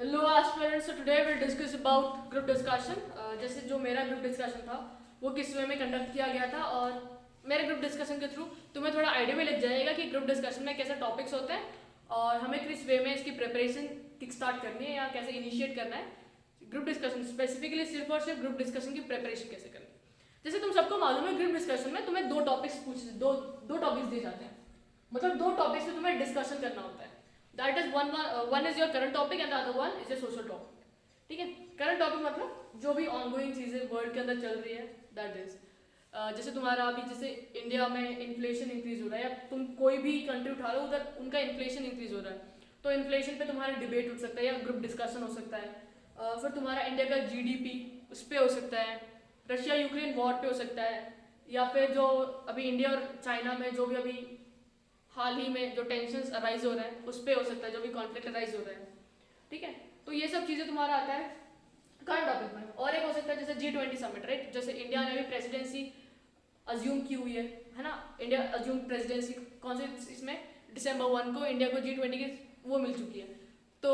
Hello aspirants, so today we'll discuss about group discussion. जैसे जो मेरा ग्रुप डिस्कशन था वो किस वे में कंडक्ट किया गया था और मेरे ग्रुप डिस्कशन के थ्रू तुम्हें थोड़ा आइडिया भी लग जाएगा कि ग्रुप डिस्कशन में कैसे टॉपिक्स होते हैं और हमें किस वे में इसकी प्रिपरेशन किक स्टार्ट करनी है या कैसे इनिशिएट करना है ग्रुप डिस्कशन, स्पेसिफिकली सिर्फ और सिर्फ ग्रुप डिस्कशन की प्रिपरेशन कैसे करनी है। जैसे तुम सबको मालूम है ग्रुप डिस्कशन में तुम्हें दो टॉपिक्स दिए जाते हैं, मतलब दो टॉपिक्स पे तुम्हें डिस्कशन करना होता है। That is one is your current topic and the other one is a social topic. ठीक है, करंट टॉपिक मतलब जो भी ऑनगोइंग चीजें वर्ल्ड के अंदर चल रही है, दैट इज जैसे तुम्हारा अभी जैसे इंडिया में इन्फ्लेशन इंक्रीज हो रहा है या तुम कोई भी कंट्री उठा लो उधर उनका इन्फ्लेशन इंक्रीज हो रहा है तो इन्फ्लेशन पे तुम्हारा डिबेट उठ सकता है या ग्रुप डिस्कशन हो सकता है। फिर तुम्हारा इंडिया का जीडीपी उस पर हो सकता है, रशिया यूक्रेन वॉर पे हो सकता है, या फिर जो अभी इंडिया और चाइना में जो भी अभी हाल ही में जो टेंशन अराइज हो रहा है उस पर हो सकता है, जो भी कॉन्फ्लिक्ट अराइज हो रहा है। ठीक है, तो ये सब चीज़ें तुम्हारा आता है करंट टॉपिक में। और एक हो सकता है जैसे G20 समिट, राइट, जैसे इंडिया ने अभी प्रेसिडेंसी अज्यूम की हुई है ना। इंडिया अज्यूम प्रेसिडेंसी कौन से इसमें December 1 को इंडिया को G20 की वो मिल चुकी है, तो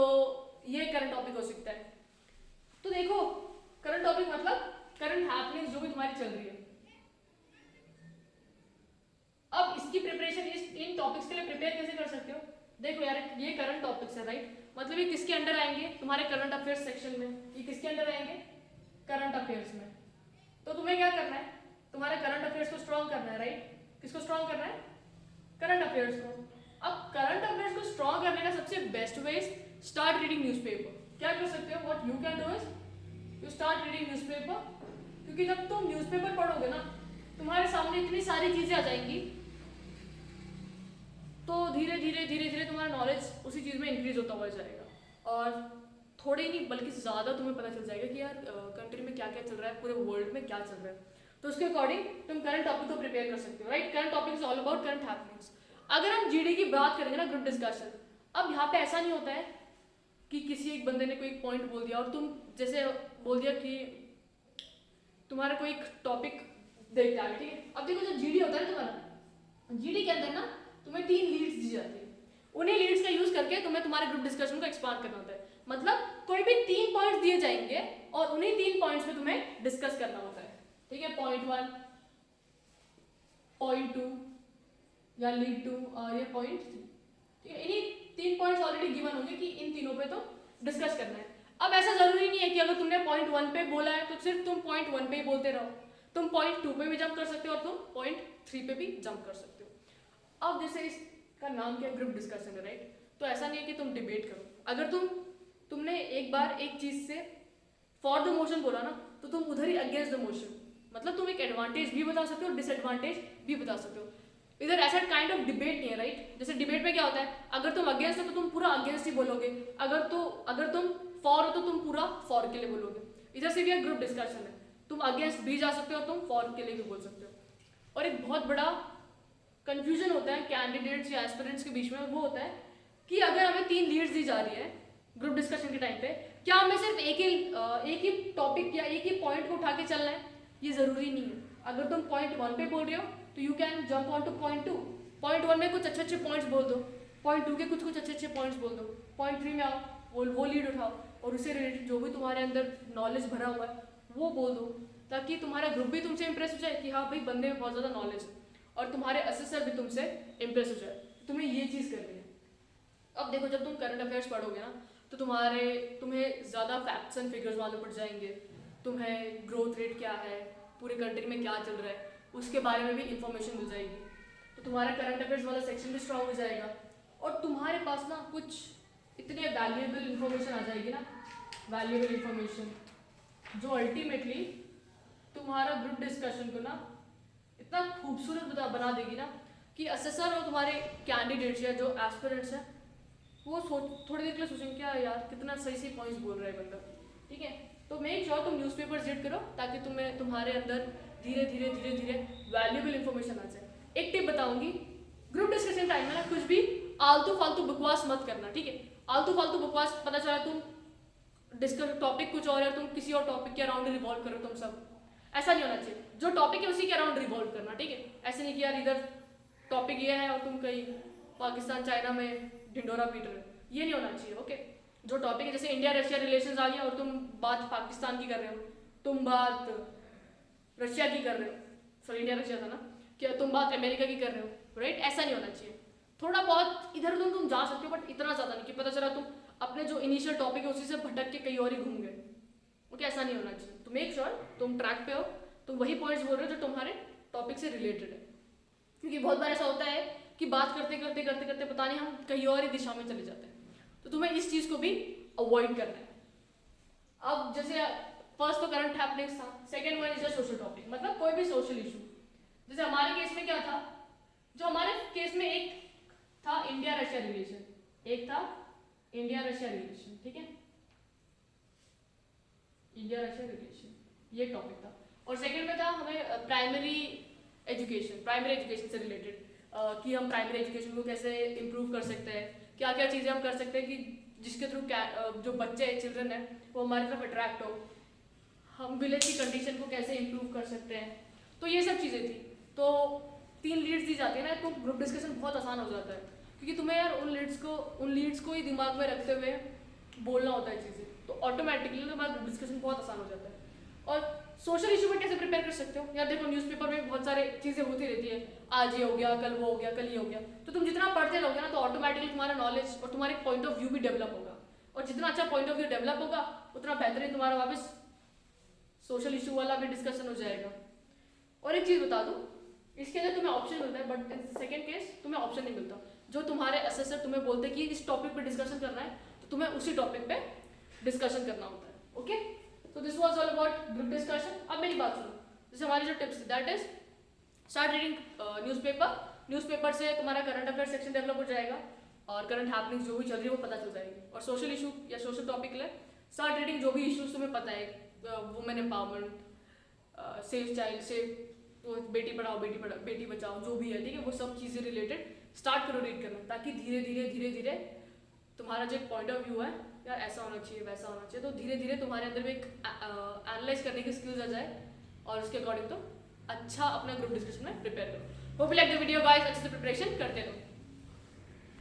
ये करंट टॉपिक हो सकता है। तो देखो करंट टॉपिक मतलब करंट हैपनिंग्स जो भी तुम्हारी चल रही है। अब इसकी प्रिपरेशन इन टॉपिक्स के लिए प्रिपेयर कैसे कर सकते हो? देखो यार, ये करंट टॉपिक्स है, राइट, मतलब ये किसके अंडर आएंगे? तुम्हारे करंट अफेयर्स सेक्शन में। ये किसके अंडर आएंगे? करंट अफेयर्स में। तो तुम्हें क्या करना है? तुम्हारे करंट अफेयर्स को स्ट्रॉन्ग करना है, राइट। किसको स्ट्रॉन्ग करना है? करंट अफेयर्स को। अब करंट अफेयर्स को स्ट्रॉन्ग करने का सबसे best way is start reading newspaper. क्या कर सकते हो? What you can do is you start reading newspaper, क्योंकि जब तुम न्यूज़पेपर पढ़ोगे ना तुम्हारे सामने इतनी सारी चीजें आ जाएंगी तो धीरे धीरे धीरे धीरे तुम्हारा नॉलेज उसी चीज़ में इंक्रीज होता हुआ जाएगा और थोड़े ही नहीं बल्कि ज़्यादा तुम्हें पता चल जाएगा कि यार कंट्री में क्या क्या चल रहा है, पूरे वर्ल्ड में क्या चल रहा है। तो उसके अकॉर्डिंग तुम करंट टॉपिक को प्रिपेयर कर सकते हो, right. Current topic is all about current happenings. अगर हम जीडी की बात करेंगे ना, ग्रुप डिस्कशन, अब यहाँ पे ऐसा नहीं होता है कि किसी एक बंदे ने कोई पॉइंट बोल दिया और तुम जैसे बोल दिया कि तुम्हारा कोई टॉपिक देख आ गया, ठीक है। अब देखो जो जीडी होता है तुम्हारा, जीडी के अंदर ना तुम्हें 3 लीड्स दी जाती है। उन्हीं लीड्स का यूज करके तुम्हें तुम्हारे ग्रुप डिस्कशन को एक्सपांड करना होता है। मतलब कोई भी 3 पॉइंट्स दिए जाएंगे और उन्हीं 3 पॉइंट्स पे तुम्हें डिस्कस करना होता है, ठीक है। पॉइंट 1, पॉइंट 2 या लीड 2 और ये पॉइंट 3, ठीक है। इन्हीं 3 पॉइंट्स ऑलरेडी गिवन होंगे कि इन तीनों पे तो डिस्कस करना है। अब ऐसा जरूरी नहीं है कि अगर तुमने पॉइंट 1 पे बोला है तो सिर्फ तुम पॉइंट 1 पे ही बोलते रहो। तुम पॉइंट 2 पे भी जंप कर सकते हो और तुम पॉइंट 3 पे भी जंप कर सकते हो। अब जैसे इसका नाम क्या है? ग्रुप डिस्कशन है, राइट। तो ऐसा नहीं है कि तुम डिबेट करो। अगर तुमने एक बार एक चीज से फॉर द मोशन बोला ना तो तुम उधर ही अगेंस्ट द मोशन, मतलब तुम एक एडवांटेज भी बता सकते हो और डिसएडवांटेज भी बता सकते हो। इधर ऐसा काइंड ऑफ डिबेट नहीं है, राइट। जैसे डिबेट में क्या होता है, अगर तुम अगेंस्ट हो तो तुम पूरा अगेंस्ट ही बोलोगे, अगर तुम फॉर हो तो तुम पूरा फॉर के लिए बोलोगे। इधर से भी एक ग्रुप डिस्कशन है, तुम अगेंस्ट भी जा सकते हो और तुम फॉर के लिए भी बोल सकते हो। और एक बहुत बड़ा कंफ्यूजन होता है कैंडिडेट्स या एस्पिरेंट्स के बीच में, वो होता है कि अगर हमें 3 लीड्स दी जा रही है ग्रुप डिस्कशन के टाइम पे, क्या हमें सिर्फ एक ही टॉपिक या एक ही पॉइंट को उठा के चलना है? ये जरूरी नहीं है। अगर तुम पॉइंट 1 पे बोल रहे हो तो you can jump on two point 2। Point 1 में कुछ अच्छे अच्छे पॉइंट्स बोल दो, पॉइंट 2 के कुछ कुछ अच्छे अच्छे पॉइंट्स बोल दो, पॉइंट 3 में आओ, वो लीड उठाओ और उससे रिलेटेड जो भी तुम्हारे अंदर नॉलेज भरा हुआ है वो बोल दो, ताकि तुम्हारा ग्रुप भी तुमसे इंप्रेस हो जाए कि हाँ भाई बंदे में बहुत ज़्यादा नॉलेज है और तुम्हारे असेसर भी तुमसे इंप्रेस हो जाए। तुम्हें ये चीज़ करनी है। अब देखो जब तुम करंट अफेयर्स पढ़ोगे ना तो तुम्हें ज़्यादा फैक्ट्स एंड फिगर्स मालूम पड़ जाएंगे। तुम्हें ग्रोथ रेट क्या है, पूरे कंट्री में क्या चल रहा है, उसके बारे में भी इंफॉर्मेशन मिल जाएगी। तो तुम्हारा करंट अफेयर्स वाला सेक्शन भी स्ट्रांग हो जाएगा और तुम्हारे पास ना कुछ इतने वैल्यूएबल इंफॉर्मेशन आ जाएगी ना, वैल्यूएबल इंफॉर्मेशन जो अल्टीमेटली तुम्हारा ग्रुप डिस्कशन को ना इतना खूबसूरत बना देगी ना कि असेसर और तुम्हारे कैंडिडेट्स या जो एस्पिरेंट्स हैं वो थोड़ी देर के लिए सोचेंगे क्या यार कितना सही सही पॉइंट्स बोल रहा है बंदा, ठीक है। तो मेक श्योर तुम न्यूज़पेपर्स रीड करो ताकि तुम्हारे अंदर धीरे धीरे धीरे धीरे वैल्यूएबल इंफॉर्मेशन आ जाए। एक टिप बताऊंगी, ग्रुप डिस्कशन टाइम में ना कुछ भी आलतू फालतू बकवास मत करना, ठीक है। आलतू फालतू बकवास, पता चला तुम डिस्कस टॉपिक कुछ और है, तुम किसी और टॉपिक के अराउंड रिवॉल्व करो, तुम सब ऐसा नहीं होना चाहिए। जो टॉपिक है उसी के अराउंड रिवॉल्व करना, ठीक है। ऐसे नहीं कि यार इधर टॉपिक ये है और तुम कहीं पाकिस्तान चाइना में ढिंडोरा पीट रहे हो, ये नहीं होना चाहिए, ओके। जो टॉपिक है, जैसे इंडिया रशिया रिलेशंस आ गया और तुम बात पाकिस्तान की कर रहे हो, तुम बात रशिया की कर रहे हो, सॉरी इंडिया रशिया था ना, क्या तुम बात अमेरिका की कर रहे हो, राइट? ऐसा नहीं होना चाहिए। थोड़ा बहुत इधर उधर तुम जा सकते हो, बट इतना ज़्यादा नहीं कि पता चला तुम अपने जो इनिशियल टॉपिक है उसी से भटक के कहीं और ही घूम गए। ओके, ऐसा नहीं होना चाहिए। तो मेक श्योर तुम ट्रैक पे हो, तुम वही पॉइंट्स बोल रहे हो जो तुम्हारे टॉपिक से रिलेटेड है, क्योंकि बहुत बार ऐसा होता है कि बात करते करते करते करते पता नहीं हम कहीं और ही दिशा में चले जाते हैं। तो तुम्हें इस चीज़ को भी अवॉइड करना है। अब जैसे फर्स्ट तो करंट हैपनिंग्स था, second one is a social topic, मतलब कोई भी सोशल इशू। जैसे हमारे केस में क्या था, जो हमारे केस में एक था इंडिया रशिया रिलेशन, एक था इंडिया रशिया रिलेशन, ठीक है, इंडिया रशिया रिलेशन ये टॉपिक था। और सेकंड में था हमें प्राइमरी एजुकेशन से रिलेटेड, कि हम प्राइमरी एजुकेशन को कैसे इम्प्रूव कर सकते हैं, क्या क्या चीज़ें हम कर सकते हैं कि जिसके थ्रू जो बच्चे चिल्ड्रन है वो हमारी तरफ अट्रैक्ट हो, हम विलेज की कंडीशन को कैसे इम्प्रूव कर सकते हैं। तो ये सब चीज़ें थी। तो 3 लीड्स दी जाती है ना, तो ग्रुप डिस्कशन बहुत आसान हो जाता है, क्योंकि तुम्हें यार उन लीड्स को ही दिमाग में रखते हुए बोलना होता है चीज़ें, तो ऑटोमेटिकली तुम्हारा ग्रुप डिस्कशन बहुत आसान हो जाता है। और सोशल इशू में कैसे प्रिपेयर कर सकते हो यार, देखो न्यूज़पेपर में बहुत सारे चीज़ें होती रहती है, आज ये हो गया, कल वो हो गया, कल ये हो गया, तो तुम जितना पढ़ते रहोगे ना तो ऑटोमेटिकली तुम्हारा नॉलेज और तुम्हारे पॉइंट ऑफ व्यू भी डेवलप होगा, और जितना अच्छा पॉइंट ऑफ व्यू डेवलप होगा उतना बेहतरीन तुम्हारा वापस सोशल इशू वाला भी डिस्कशन हो जाएगा। और एक चीज़ बता दूँ, इसके अंदर तुम्हें ऑप्शन मिलता है, बट इन सेकेंड केस तुम्हें ऑप्शन नहीं मिलता। जो तुम्हारे असेसर तुम्हें बोलते हैं कि इस टॉपिक पे डिस्कशन करना है, तो तुम्हें उसी टॉपिक पे डिस्कशन करना होता है। ओके, तो this was all about group discussion. अब मेरी बात सुनो, जैसे हमारी जो tips that is start reading newspaper से तुम्हारा करंट अफेयर सेक्शन डेवलप हो जाएगा और करंट हैपनिंग्स जो भी चल रही है वो पता चल जाएगी। और सोशल इशू या सोशल टॉपिक ले स्टार्ट रीडिंग जो भी इश्यूज तुम्हें पता है, women empowerment, safe child, safe Beti Padhao Beti Bachao, जो भी है, ठीक है, वो सब चीज़ें रिलेटेड स्टार्ट करो रीड करना, ताकि धीरे धीरे तुम्हारा जो एक पॉइंट ऑफ व्यू है यार ऐसा होना चाहिए वैसा होना चाहिए, तो धीरे धीरे तुम्हारे अंदर भी एक एनालाइज करने की स्किल्स आ जाए और उसके अकॉर्डिंग तो अच्छा अपना ग्रुप डिस्कशन में प्रिपेयर करो। Hope you like the video guys, अच्छे से प्रिपरेशन करते रहो।